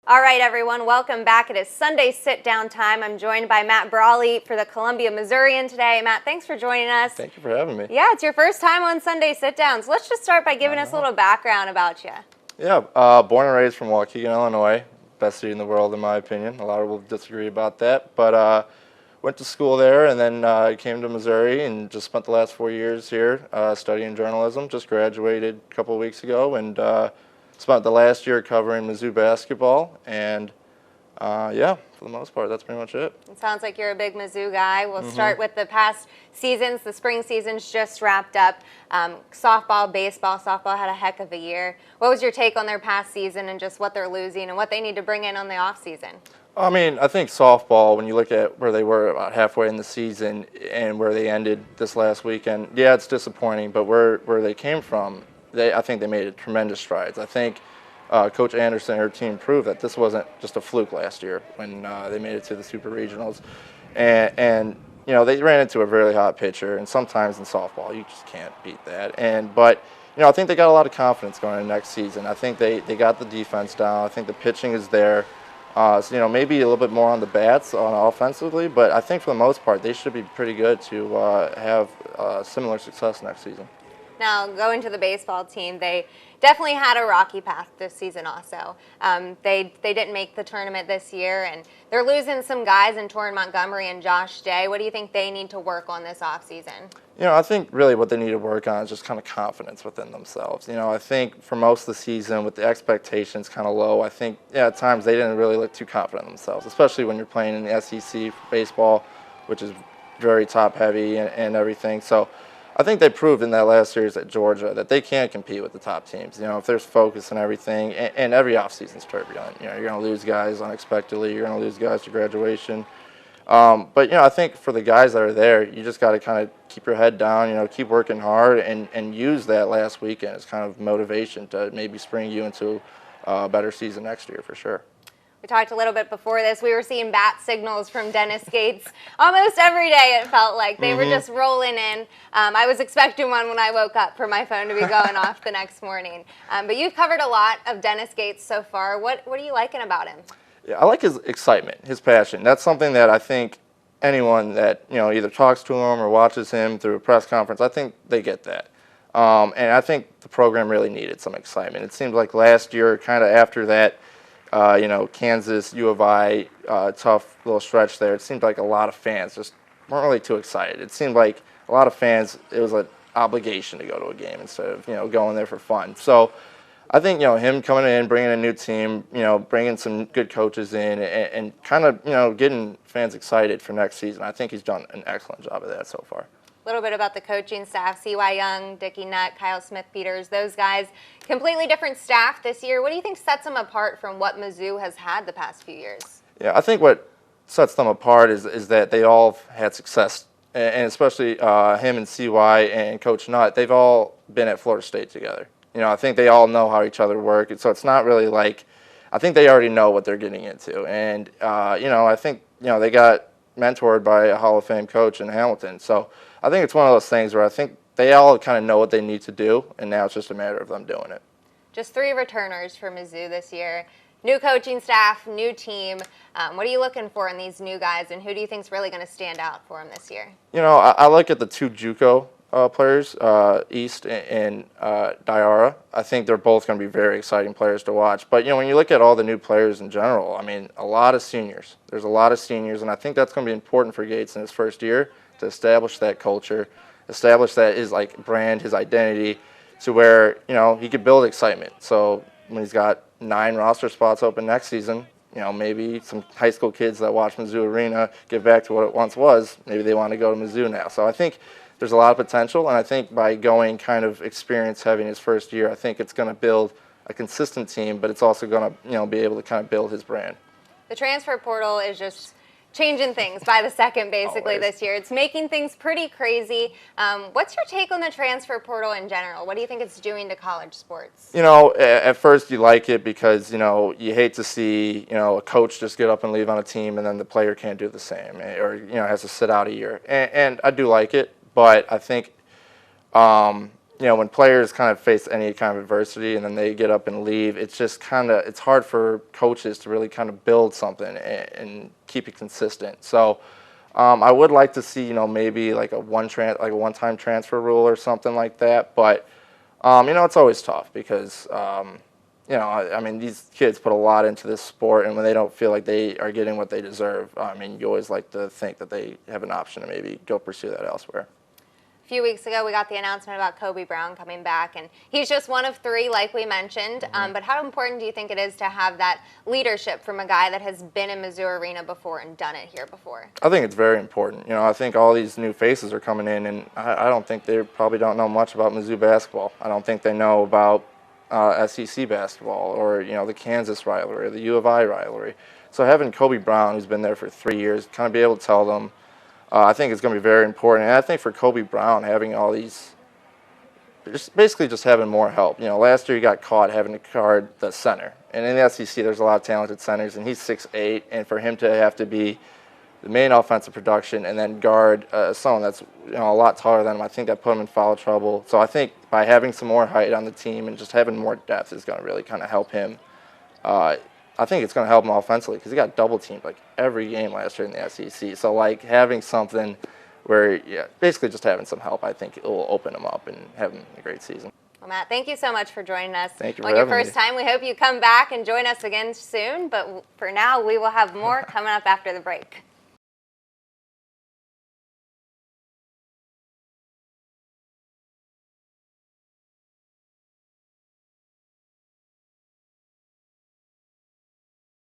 All right, everyone, welcome back. It is Sunday sit-down time. I'm joined by Matt Brolley for the Columbia Missourian today. Matt, thanks for joining us. Thank you for having me. Yeah, it's your first time on Sunday sit-downs. Let's just start by giving us a little background about you. Yeah, born and raised from Waukegan, Illinois. Best city in the world, in my opinion. A lot of people disagree about that. But went to school there and then came to Missouri and just spent the last 4 years here studying journalism. Just graduated a couple of weeks ago and spent the last year covering Mizzou basketball. And yeah, for the most part, that's pretty much it. It sounds like you're a big Mizzou guy. We'll start with the past seasons. The spring season's just wrapped up. Softball, baseball, softball had a heck of a year. What was your take on their past season and just what they're losing and what they need to bring in on the off season? I mean, I think softball, when you look at where they were about halfway in the season and where they ended this last weekend, yeah, it's disappointing, but where they came from, I think they made tremendous strides. I think Coach Anderson and her team proved that this wasn't just a fluke last year when they made it to the Super Regionals. And you know, they ran into a really hot pitcher, and sometimes in softball you just can't beat that. But you know, I think they got a lot of confidence going into next season. I think they got the defense down. I think the pitching is there. So, you know, maybe a little bit more on the bats offensively, but I think for the most part they should be pretty good to have similar success next season. Now, going to the baseball team, they definitely had a rocky path this season also. They didn't make the tournament this year, and they're losing some guys in Torrin Montgomery and Josh Day. What do you think they need to work on this offseason? You know, I think really what they need to work on is just kind of confidence within themselves. You know, I think for most of the season with the expectations kind of low, I think, yeah, at times they didn't really look too confident in themselves, especially when you're playing in the SEC for baseball, which is very top-heavy and everything. So I think they proved in that last series at Georgia that they can compete with the top teams. You know, if there's focus and everything, and every offseason's turbulent. You know, you're going to lose guys unexpectedly. You're going to lose guys to graduation. But, you know, I think for the guys that are there, you just got to kind of keep your head down, you know, keep working hard and use that last weekend as kind of motivation to maybe spring you into a better season next year for sure. We talked a little bit before this. We were seeing bat signals from Dennis Gates almost every day, it felt like. They were just rolling in. I was expecting one when I woke up for my phone to be going off the next morning. But you've covered a lot of Dennis Gates so far. What are you liking about him? Yeah, I like his excitement, his passion. That's something that I think anyone that, you know, either talks to him or watches him through a press conference, I think they get that. And I think the program really needed some excitement. It seemed like last year, kind of after that, you know, Kansas, U of I, tough little stretch there. It seemed like a lot of fans just weren't really too excited. It seemed like a lot of fans, it was an obligation to go to a game instead of, you know, going there for fun. So I think, you know, him coming in, bringing a new team, you know, bringing some good coaches in and kind of, you know, getting fans excited for next season. I think he's done an excellent job of that so far. A little bit about the coaching staff, C.Y. Young, Dickie Nutt, Kyle Smith-Peters, those guys, completely different staff this year. What do you think sets them apart from what Mizzou has had the past few years? Yeah, I think what sets them apart is that they all had success, and especially him and C.Y. and Coach Nutt, they've all been at Florida State together. You know, I think they all know how each other work, so it's not really like, I think they already know what they're getting into. And, you know, I think, you know, they got mentored by a Hall of Fame coach in Hamilton. So I think it's one of those things where I think they all kind of know what they need to do, and now it's just a matter of them doing it. Just 3 returners for Mizzou this year. New coaching staff, new team. What are you looking for in these new guys, and who do you think is really going to stand out for them this year? You know, I look at the 2 JUCO players, East and Diarra. I think they're both going to be very exciting players to watch. But, you know, when you look at all the new players in general, I mean, a lot of seniors. There's a lot of seniors, and I think that's going to be important for Gates in his first year to establish that culture, establish that his, like, brand, his identity, to where, you know, he could build excitement. So when he's got 9 roster spots open next season, you know, maybe some high school kids that watch Mizzou Arena get back to what it once was. Maybe they want to go to Mizzou now. So I think there's a lot of potential, and I think by going kind of experience having his first year, I think it's going to build a consistent team, but it's also going to, you know, be able to kind of build his brand. The transfer portal is just changing things by the second, basically, this year. It's making things pretty crazy. What's your take on the transfer portal in general? What do you think it's doing to college sports? You know, at first you like it because, you know, you hate to see, you know, a coach just get up and leave on a team and then the player can't do the same or, you know, has to sit out a year. And I do like it, but I think when players kind of face any kind of adversity and then they get up and leave, it's just it's hard for coaches to really kind of build something and keep it consistent. So I would like to see, maybe like a one-time transfer rule or something like that. But it's always tough because I mean, these kids put a lot into this sport, and when they don't feel like they are getting what they deserve, I mean, you always like to think that they have an option to maybe go pursue that elsewhere. A few weeks ago, we got the announcement about Kobe Brown coming back, and he's just one of three, like we mentioned. But how important do you think it is to have that leadership from a guy that has been in Missourian before and done it here before? I think it's very important. I think all these new faces are coming in, and I don't think they probably don't know much about Mizzou basketball. I don't think they know about SEC basketball or the Kansas rivalry or the U of I rivalry. So having Kobe Brown, who's been there for 3 years, kind of be able to tell them, I think it's going to be very important. And I think for Kobe Brown, having all these, basically just having more help. Last year he got caught having to guard the center, and in the SEC there's a lot of talented centers, and he's 6'8", and for him to have to be the main offensive production and then guard someone that's a lot taller than him, I think that put him in foul trouble. So I think by having some more height on the team and just having more depth is going to really kind of help him. I think it's going to help him offensively because he got double teamed like every game last year in the SEC. So like having something where basically just having some help, I think it will open him up and have him a great season. Well, Matt, thank you so much for joining us Thank you on your first time. We hope you come back and join us again soon. But for now, we will have more coming up after the break.